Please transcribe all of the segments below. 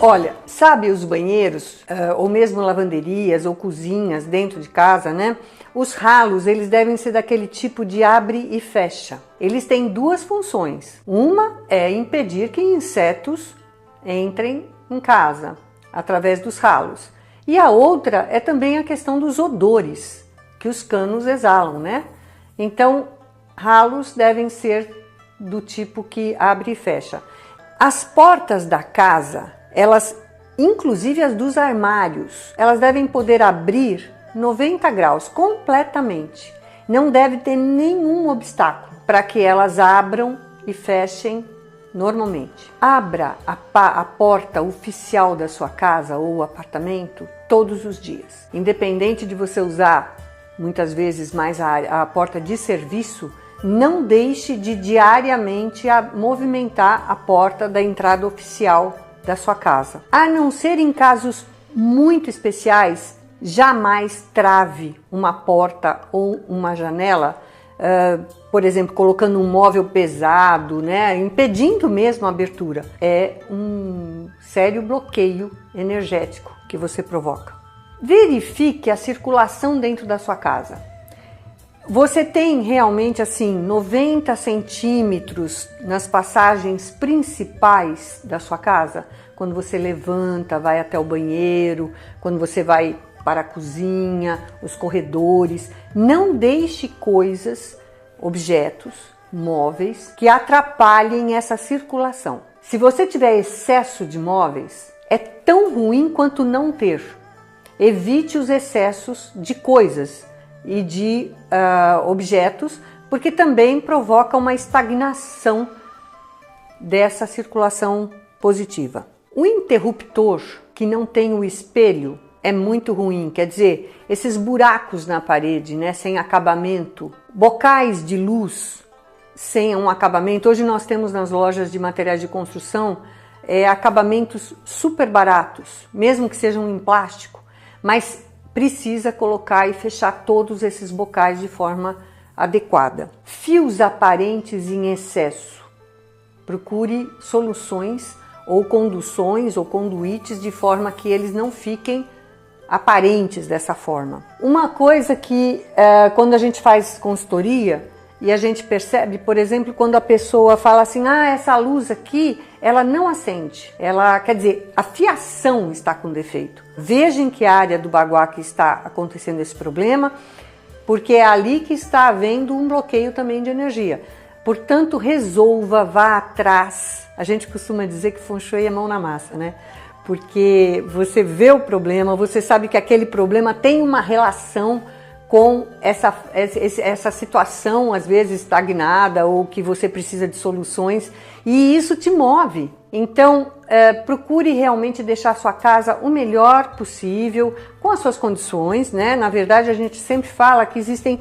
Olha, sabe os banheiros, ou mesmo lavanderias ou cozinhas dentro de casa, né? Os ralos, eles devem ser daquele tipo de abre e fecha. Eles têm duas funções. Uma é impedir que insetos entrem em casa através dos ralos. E a outra é também a questão dos odores que os canos exalam, né? Então, ralos devem ser do tipo que abre e fecha. As portas da casa, elas, inclusive as dos armários, elas devem poder abrir 90 graus completamente. Não deve ter nenhum obstáculo para que elas abram e fechem normalmente. Abra a porta oficial da sua casa ou apartamento todos os dias. Independente de você usar muitas vezes mais a porta de serviço, não deixe de diariamente movimentar a porta da entrada oficial da sua casa. A não ser em casos muito especiais, jamais trave uma porta ou uma janela, por exemplo, colocando um móvel pesado, né, impedindo mesmo a abertura. É um sério bloqueio energético que você provoca. Verifique a circulação dentro da sua casa. Você tem realmente assim 90 centímetros nas passagens principais da sua casa? Quando você levanta, vai até o banheiro, quando você vai para a cozinha, os corredores. Não deixe coisas, objetos, móveis que atrapalhem essa circulação. Se você tiver excesso de móveis, é tão ruim quanto não ter. Evite os excessos de coisas e de objetos, porque também provoca uma estagnação dessa circulação positiva. O interruptor que não tem o espelho é muito ruim, quer dizer, esses buracos na parede, né, sem acabamento, bocais de luz sem um acabamento. Hoje nós temos nas lojas de materiais de construção acabamentos super baratos, mesmo que sejam em plástico, mas precisa colocar e fechar todos esses bocais de forma adequada. Fios aparentes em excesso. Procure soluções ou conduções ou conduítes de forma que eles não fiquem aparentes dessa forma. Uma coisa que quando a gente faz consultoria e a gente percebe, por exemplo, quando a pessoa fala assim, essa luz aqui, ela não acende. Ela, quer dizer, a fiação está com defeito. Veja em que área do baguá que está acontecendo esse problema, porque é ali que está havendo um bloqueio também de energia. Portanto, resolva, vá atrás. A gente costuma dizer que Feng Shui é mão na massa, né? Porque você vê o problema, você sabe que aquele problema tem uma relação com essa situação, às vezes estagnada, ou que você precisa de soluções, e isso te move. Então, procure realmente deixar a sua casa o melhor possível, com as suas condições, né? Na verdade, a gente sempre fala que existem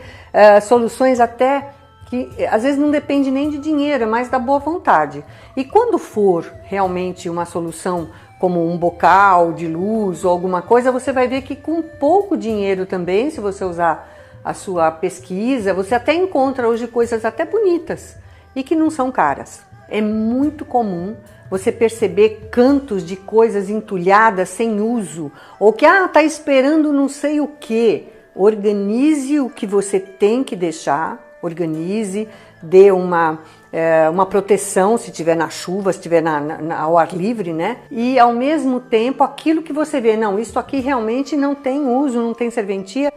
soluções até que às vezes não depende nem de dinheiro, é mais da boa vontade. E quando for realmente uma solução como um bocal de luz ou alguma coisa, você vai ver que com pouco dinheiro também, se você usar a sua pesquisa, você até encontra hoje coisas até bonitas e que não são caras. É muito comum você perceber cantos de coisas entulhadas sem uso, ou que tá esperando não sei o que. Organize o que você tem que deixar, organize, dê uma proteção se estiver na chuva, se estiver ao ar livre, né? E ao mesmo tempo, aquilo que você vê, não, isso aqui realmente não tem uso, não tem serventia,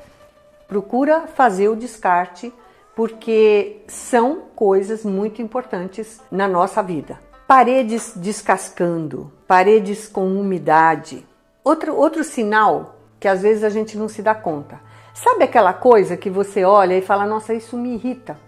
procura fazer o descarte, porque são coisas muito importantes na nossa vida. Paredes descascando, paredes com umidade. Outro sinal que às vezes a gente não se dá conta. Sabe aquela coisa que você olha e fala, nossa, isso me irrita?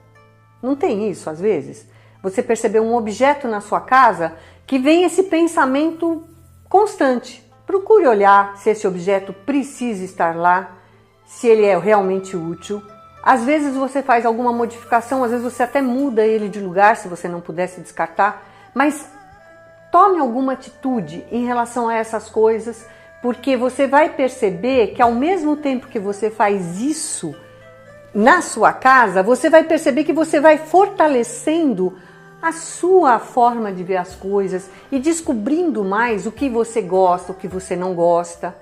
Não tem isso às vezes? Você percebeu um objeto na sua casa que vem esse pensamento constante. Procure olhar se esse objeto precisa estar lá, se ele é realmente útil. Às vezes você faz alguma modificação, às vezes você até muda ele de lugar se você não pudesse descartar, mas tome alguma atitude em relação a essas coisas, porque você vai perceber que ao mesmo tempo que você faz isso na sua casa, você vai perceber que você vai fortalecendo a sua forma de ver as coisas e descobrindo mais o que você gosta, o que você não gosta.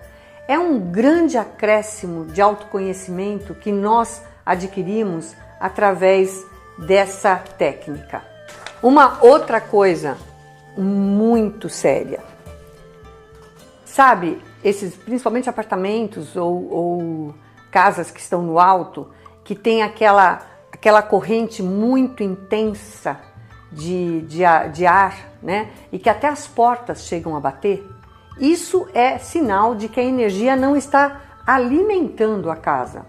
É um grande acréscimo de autoconhecimento que nós adquirimos através dessa técnica. Uma outra coisa muito séria. Sabe, esses principalmente apartamentos ou casas que estão no alto, que tem aquela corrente muito intensa de ar, né? E que até as portas chegam a bater. Isso é sinal de que a energia não está alimentando a casa.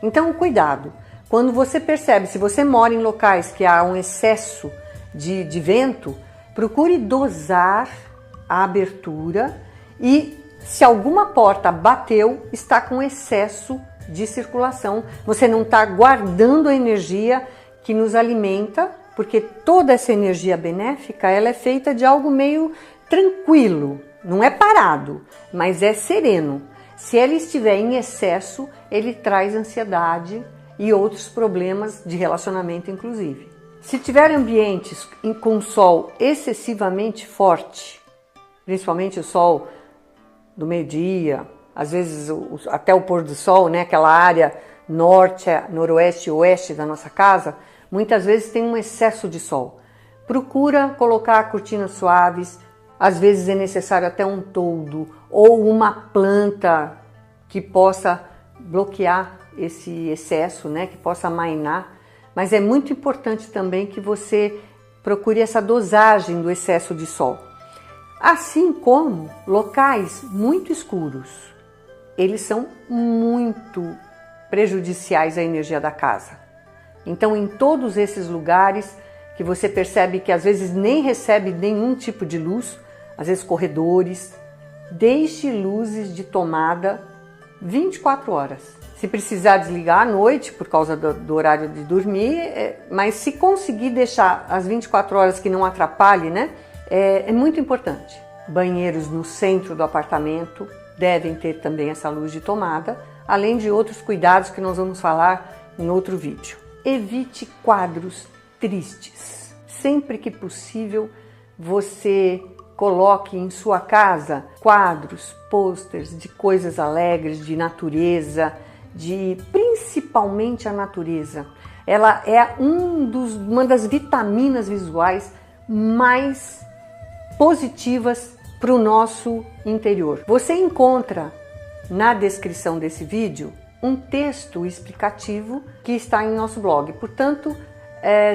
Então, cuidado. Quando você percebe, se você mora em locais que há um excesso de vento, procure dosar a abertura e se alguma porta bateu, está com excesso de circulação. Você não está guardando a energia que nos alimenta, porque toda essa energia benéfica ela é feita de algo meio tranquilo, não é parado, mas é sereno. Se ele estiver em excesso, ele traz ansiedade e outros problemas de relacionamento, inclusive. Se tiver ambientes com sol excessivamente forte, principalmente o sol do meio-dia, às vezes até o pôr do sol, né? Aquela área norte, noroeste e oeste da nossa casa, muitas vezes tem um excesso de sol. Procura colocar cortinas suaves, às vezes é necessário até um toldo ou uma planta que possa bloquear esse excesso, né? Que possa amainar. Mas é muito importante também que você procure essa dosagem do excesso de sol. Assim como locais muito escuros, eles são muito prejudiciais à energia da casa. Então, em todos esses lugares que você percebe que às vezes nem recebe nenhum tipo de luz, às vezes corredores, deixe luzes de tomada 24 horas. Se precisar desligar à noite por causa do horário de dormir, mas se conseguir deixar as 24 horas que não atrapalhe, né? É muito importante. Banheiros no centro do apartamento devem ter também essa luz de tomada, além de outros cuidados que nós vamos falar em outro vídeo. Evite quadros tristes. Sempre que possível, você coloque em sua casa quadros, pôsteres de coisas alegres, de natureza, principalmente a natureza. Ela é uma das vitaminas visuais mais positivas para o nosso interior. Você encontra na descrição desse vídeo um texto explicativo que está em nosso blog. Portanto,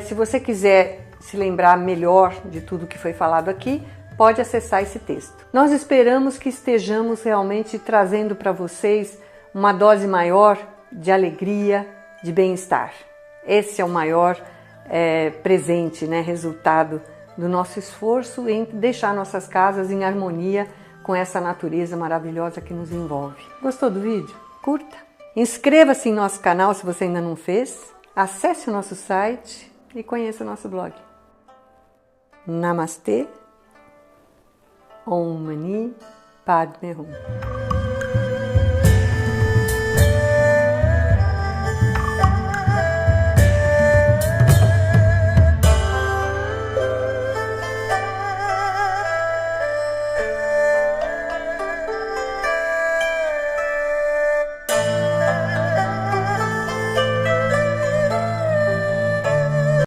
se você quiser se lembrar melhor de tudo que foi falado aqui, pode acessar esse texto. Nós esperamos que estejamos realmente trazendo para vocês uma dose maior de alegria, de bem-estar. Esse é o maior presente, né, resultado do nosso esforço em deixar nossas casas em harmonia com essa natureza maravilhosa que nos envolve. Gostou do vídeo? Curta! Inscreva-se em nosso canal se você ainda não fez, acesse o nosso site e conheça o nosso blog. Namastê, Om Mani Padme Hum.